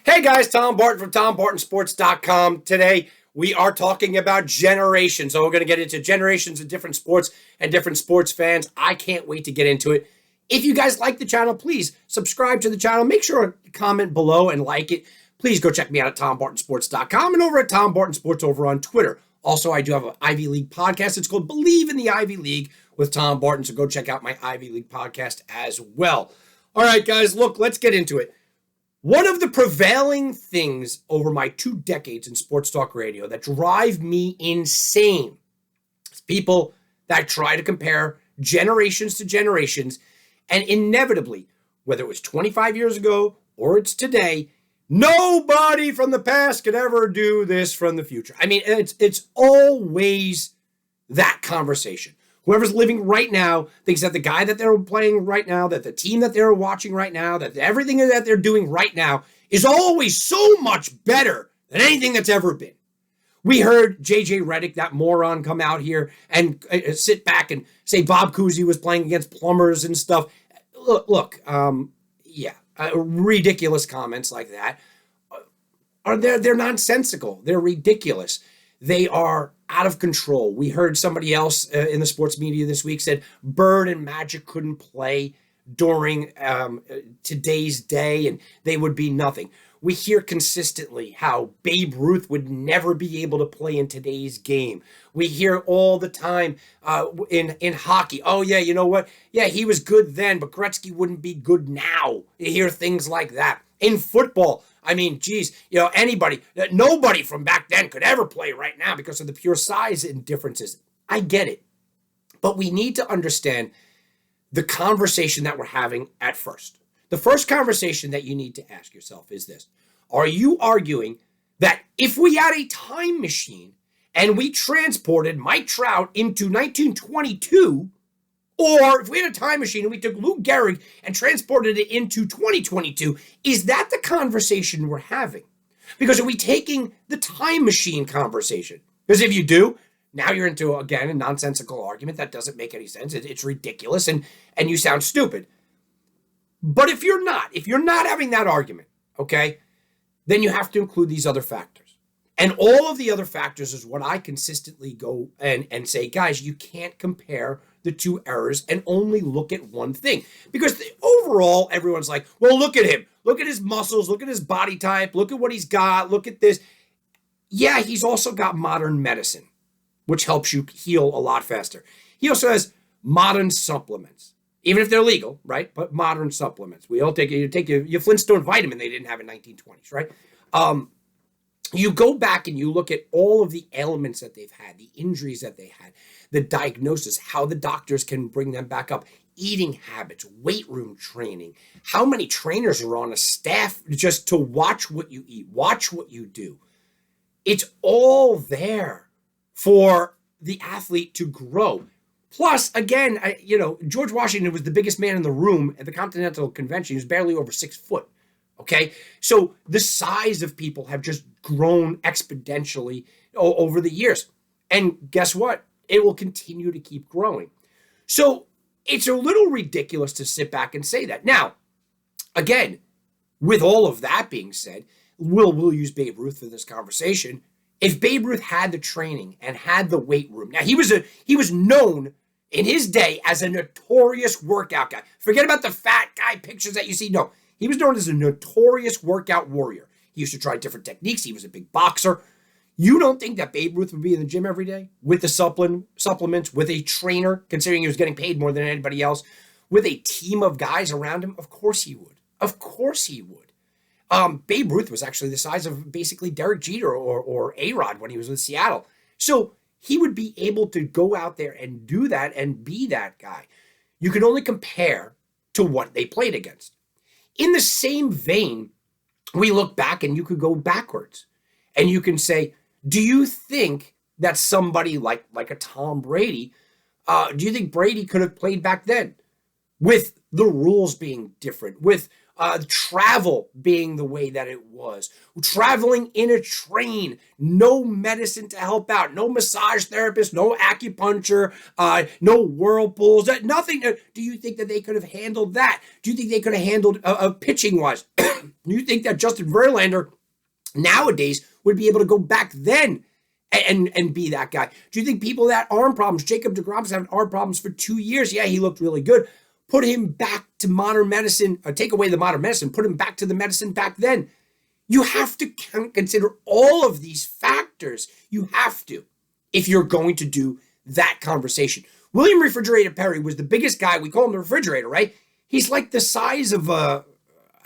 Hey guys, Tom Barton from TomBartonSports.com. Today we are talking about generations. So we're going to get into generations of different sports and different sports fans. I can't wait to get into it. If you guys like the channel, please subscribe to the channel. Make sure to comment below and like it. Please go check me out at TomBartonSports.com and over at Tom Barton Sports over on Twitter. Also, I do have an Ivy League podcast. It's called Believe in the Ivy League with Tom Barton. So go check out my Ivy League podcast as well. All right, guys, look, let's get into it. One of the prevailing things over my 2 decades in sports talk radio that drive me insane is people that try to compare generations to generations, and inevitably, whether it was 25 years ago or it's today, nobody from the past could ever do this from the future. I mean, it's always that conversation. Whoever's living right now thinks that the guy that they're playing right now, that the team that they're watching right now, that everything that they're doing right now is always so much better than anything that's ever been. We heard J.J. Redick, that moron, come out here and sit back and say Bob Cousy was playing against plumbers and stuff. Look, ridiculous comments like that. They're nonsensical. They're ridiculous. They are out of control. We heard somebody else in the sports media this week said Bird and Magic couldn't play during today's day and they would be nothing. We hear consistently how Babe Ruth would never be able to play in today's game. We hear all the time in hockey, oh yeah, you know what? Yeah, he was good then, but Gretzky wouldn't be good now. You hear things like that. In football, I mean, geez, nobody from back then could ever play right now because of the pure size and differences. I get it. But we need to understand the conversation that we're having at first. The first conversation that you need to ask yourself is this. Are you arguing that if we had a time machine and we transported Mike Trout into 1922, or if we had a time machine and we took Lou Gehrig and transported it into 2022, is that the conversation we're having? Because are we taking the time machine conversation? Because if you do, now you're into, again, a nonsensical argument that doesn't make any sense. It's ridiculous and you sound stupid. But if you're not having that argument, okay, then you have to include these other factors. And all of the other factors is what I consistently go and say, guys, you can't compare the two errors and only look at one thing. Because overall, everyone's like, well, look at him. Look at his muscles. Look at his body type. Look at what he's got. Look at this. Yeah, he's also got modern medicine, which helps you heal a lot faster. He also has modern supplements, even if they're legal, right? But modern supplements. We all take your Flintstone vitamin they didn't have in 1920s, right? You go back and you look at all of the ailments that they've had, the injuries that they had, the diagnosis, how the doctors can bring them back up, eating habits, weight room training, how many trainers are on a staff just to watch what you eat, watch what you do. It's all there for the athlete to grow. Plus, again, George Washington was the biggest man in the room at the Continental Convention. He was barely over 6 foot. Okay, so the size of people have just grown exponentially over the years. And guess what? It will continue to keep growing. So it's a little ridiculous to sit back and say that. Now, again, with all of that being said, we'll use Babe Ruth for this conversation. If Babe Ruth had the training and had the weight room, now he was known in his day as a notorious workout guy. Forget about the fat guy pictures that you see. No. He was known as a notorious workout warrior. He used to try different techniques. He was a big boxer. You don't think that Babe Ruth would be in the gym every day with the supplements, with a trainer, considering he was getting paid more than anybody else, with a team of guys around him? Of course he would. Of course he would. Babe Ruth was actually the size of basically Derek Jeter or A-Rod when he was with Seattle. So he would be able to go out there and do that and be that guy. You can only compare to what they played against. In the same vein, we look back and you could go backwards and you can say, do you think that somebody like a Tom Brady, do you think Brady could have played back then with the rules being different, with travel being the way that it was, traveling in a train, no medicine to help out, no massage therapist, no acupuncture, no whirlpools, nothing. Do you think that they could have handled that? Do you think they could have handled pitching wise? You think that Justin Verlander nowadays would be able to go back then and be that guy? Do you think people that arm problems, Jacob deGrom's had arm problems for 2 years? Yeah, he looked really good. Put him back to modern medicine, or take away the modern medicine, put him back to the medicine back then. You have to consider all of these factors. You have to, if you're going to do that conversation. William Refrigerator Perry was the biggest guy. We call him the refrigerator, right? He's like the size of a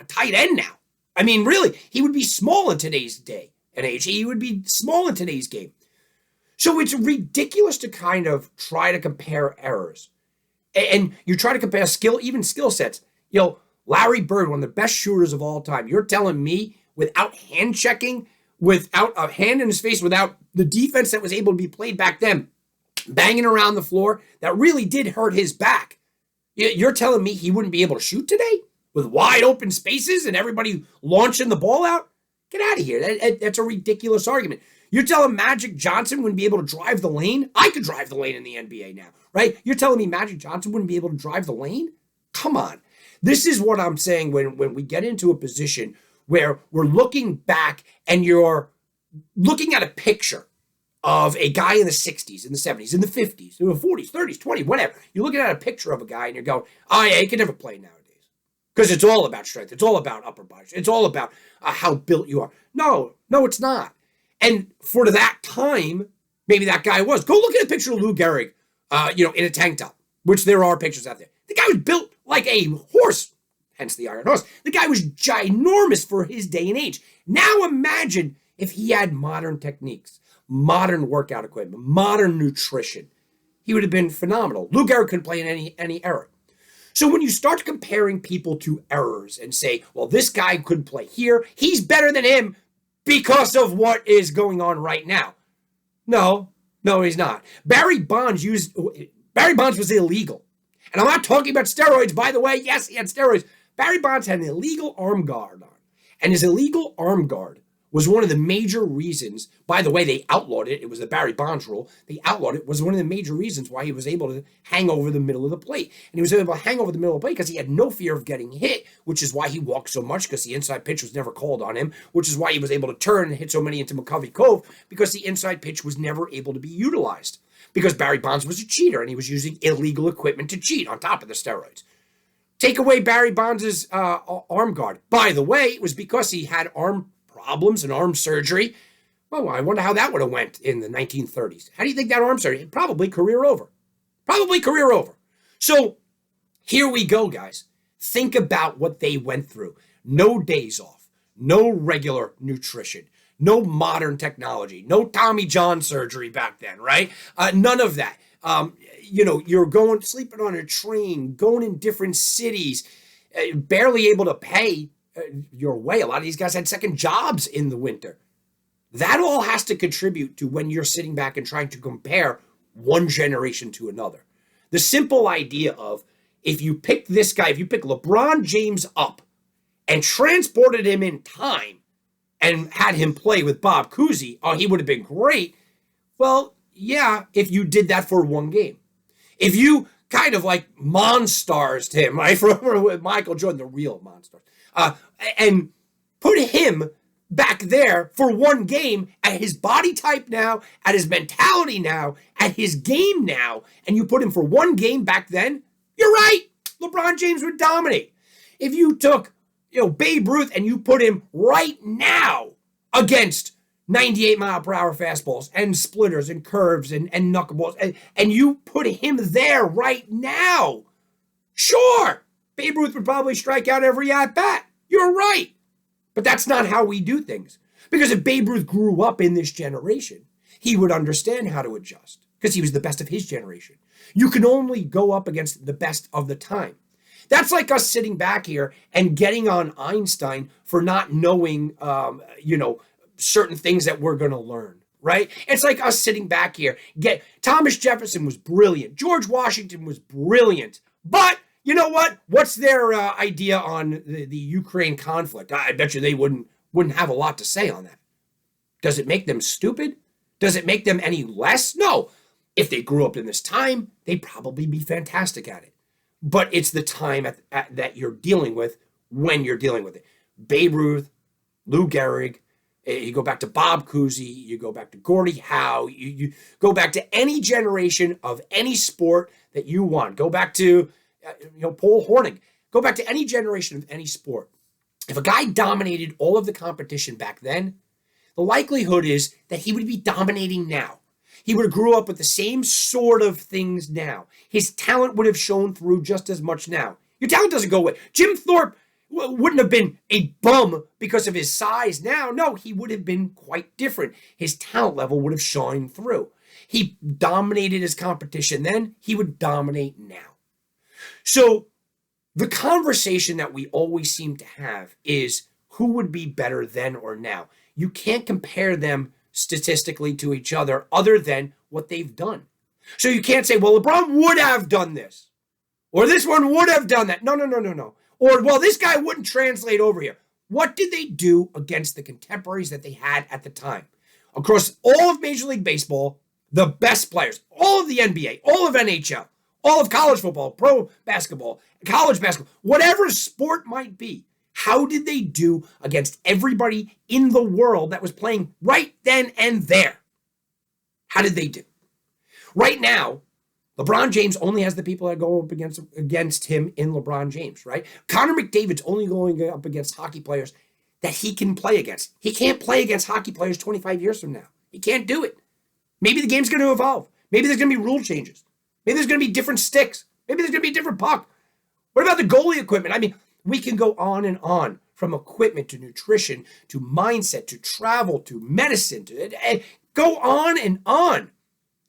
tight end now. I mean, really, he would be small in today's day and age. He would be small in today's game. So it's ridiculous to kind of try to compare errors. And you try to compare even skill sets. Larry Bird, one of the best shooters of all time. You're telling me without hand checking, without a hand in his face, without the defense that was able to be played back then, banging around the floor, that really did hurt his back. You're telling me he wouldn't be able to shoot today with wide open spaces and everybody launching the ball out? Get out of here. That's a ridiculous argument. You're telling Magic Johnson wouldn't be able to drive the lane? I could drive the lane in the NBA now, right? You're telling me Magic Johnson wouldn't be able to drive the lane? Come on. This is what I'm saying when we get into a position where we're looking back and you're looking at a picture of a guy in the 60s, in the 70s, in the 50s, in the 40s, 30s, 20s, whatever. You're looking at a picture of a guy and you're going, oh yeah, he can never play nowadays. Because it's all about strength. It's all about upper body. It's all about how built you are. No, it's not. And for that time, maybe that guy was. Go look at a picture of Lou Gehrig, in a tank top, which there are pictures out there. The guy was built like a horse, hence the Iron Horse. The guy was ginormous for his day and age. Now imagine if he had modern techniques, modern workout equipment, modern nutrition. He would have been phenomenal. Lou Gehrig couldn't play in any era. So when you start comparing people to errors and say, well, this guy couldn't play here, he's better than him because of what is going on right now. No, he's not. Barry Bonds was illegal. And I'm not talking about steroids, by the way. Yes, he had steroids. Barry Bonds had an illegal arm guard on. And his illegal arm guard was one of the major reasons, by the way, they outlawed it. It was the Barry Bonds rule. They outlawed it. It was one of the major reasons why he was able to hang over the middle of the plate. And he was able to hang over the middle of the plate because he had no fear of getting hit, which is why he walked so much, because the inside pitch was never called on him, which is why he was able to turn and hit so many into McCovey Cove, because the inside pitch was never able to be utilized. Because Barry Bonds was a cheater and he was using illegal equipment to cheat on top of the steroids. Take away Barry Bonds' arm guard. By the way, it was because he had arm problems and arm surgery. Well, I wonder how that would have went in the 1930s. How do you think that arm surgery? Probably career over. So here we go, guys. Think about what they went through. No days off, no regular nutrition, no modern technology, no Tommy John surgery back then, right? None of that. You're sleeping on a train, going in different cities, barely able to pay your way. A lot of these guys had second jobs in the winter. That all has to contribute to when you're sitting back and trying to compare one generation to another. The simple idea of, if you pick this guy, if you pick LeBron James up and transported him in time and had him play with Bob Cousy, he would have been great. Well, yeah, if you did that for one game. If you kind of like monstars him, right, from Michael Jordan, the real monsters, and put him back there for one game at his body type now, at his mentality now, at his game now, and you put him for one game back then, you're right, LeBron James would dominate. If you took, Babe Ruth and you put him right now against 98-mile-per-hour fastballs and splitters and curves and knuckleballs, and you put him there right now, sure, Babe Ruth would probably strike out every at-bat. You're right. But that's not how we do things. Because if Babe Ruth grew up in this generation, he would understand how to adjust, because he was the best of his generation. You can only go up against the best of the time. That's like us sitting back here and getting on Einstein for not knowing, certain things that we're going to learn, right? It's like us sitting back here. Thomas Jefferson was brilliant. George Washington was brilliant. But you know what? What's their idea on the Ukraine conflict? I bet you they wouldn't have a lot to say on that. Does it make them stupid? Does it make them any less? No. If they grew up in this time, they'd probably be fantastic at it. But it's the time that you're dealing with when you're dealing with it. Babe Ruth, Lou Gehrig, you go back to Bob Cousy, you go back to Gordie Howe, you go back to any generation of any sport that you want. Go back to Paul Hornig. Go back to any generation of any sport. If a guy dominated all of the competition back then, the likelihood is that he would be dominating now. He would have grew up with the same sort of things now. His talent would have shown through just as much now. Your talent doesn't go away. Jim Thorpe wouldn't have been a bum because of his size now. No, he would have been quite different. His talent level would have shined through. He dominated his competition then. He would dominate now. So the conversation that we always seem to have is who would be better then or now. You can't compare them statistically to each other than what they've done. So you can't say, well, LeBron would have done this, or this one would have done that. No. Or, well, this guy wouldn't translate over here. What did they do against the contemporaries that they had at the time? Across all of Major League Baseball, the best players, all of the NBA, all of NHL, all of college football, pro basketball, college basketball, whatever sport might be, how did they do against everybody in the world that was playing right then and there? How did they do? Right now, LeBron James only has the people that go up against him in LeBron James, right? Connor McDavid's only going up against hockey players that he can play against. He can't play against hockey players 25 years from now. He can't do it. Maybe the game's going to evolve. Maybe there's going to be rule changes. Maybe there's going to be different sticks. Maybe there's going to be a different puck. What about the goalie equipment? I mean, we can go on and on, from equipment to nutrition to mindset to travel to medicine to go on and on.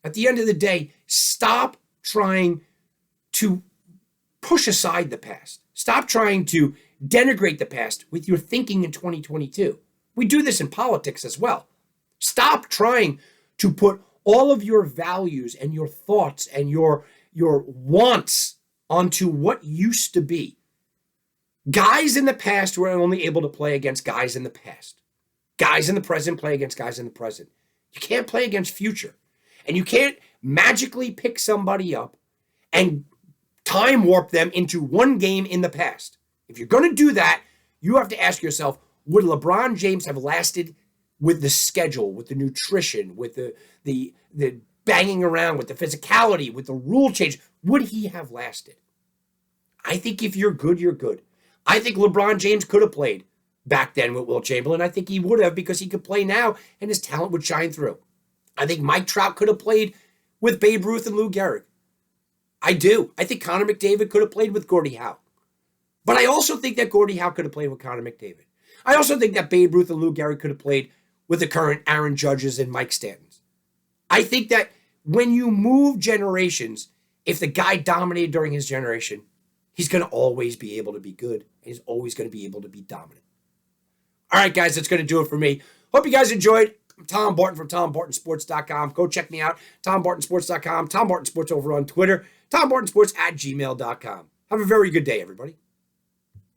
At the end of the day, stop trying to push aside the past. Stop trying to denigrate the past with your thinking in 2022. We do this in politics as well. Stop trying to put all of your values and your thoughts and your wants onto what used to be. Guys in the past were only able to play against guys in the past. Guys in the present play against guys in the present. You can't play against future. And you can't magically pick somebody up and time warp them into one game in the past. If you're going to do that, you have to ask yourself, would LeBron James have lasted with the schedule, with the nutrition, with the banging around, with the physicality, with the rule change? Would he have lasted? I think if you're good, you're good. I think LeBron James could have played back then with Wilt Chamberlain. I think he would have, because he could play now and his talent would shine through. I think Mike Trout could have played with Babe Ruth and Lou Gehrig. I do. I think Connor McDavid could have played with Gordie Howe. But I also think that Gordie Howe could have played with Connor McDavid. I also think that Babe Ruth and Lou Gehrig could have played with the current Aaron Judges and Mike Stantons. I think that when you move generations, if the guy dominated during his generation, he's going to always be able to be good. He's always going to be able to be dominant. All right, guys, that's going to do it for me. Hope you guys enjoyed. I'm Tom Barton from TomBartonSports.com. Go check me out, TomBartonSports.com, Tom Barton Sports over on Twitter, TomBartonSports@gmail.com. Have a very good day, everybody.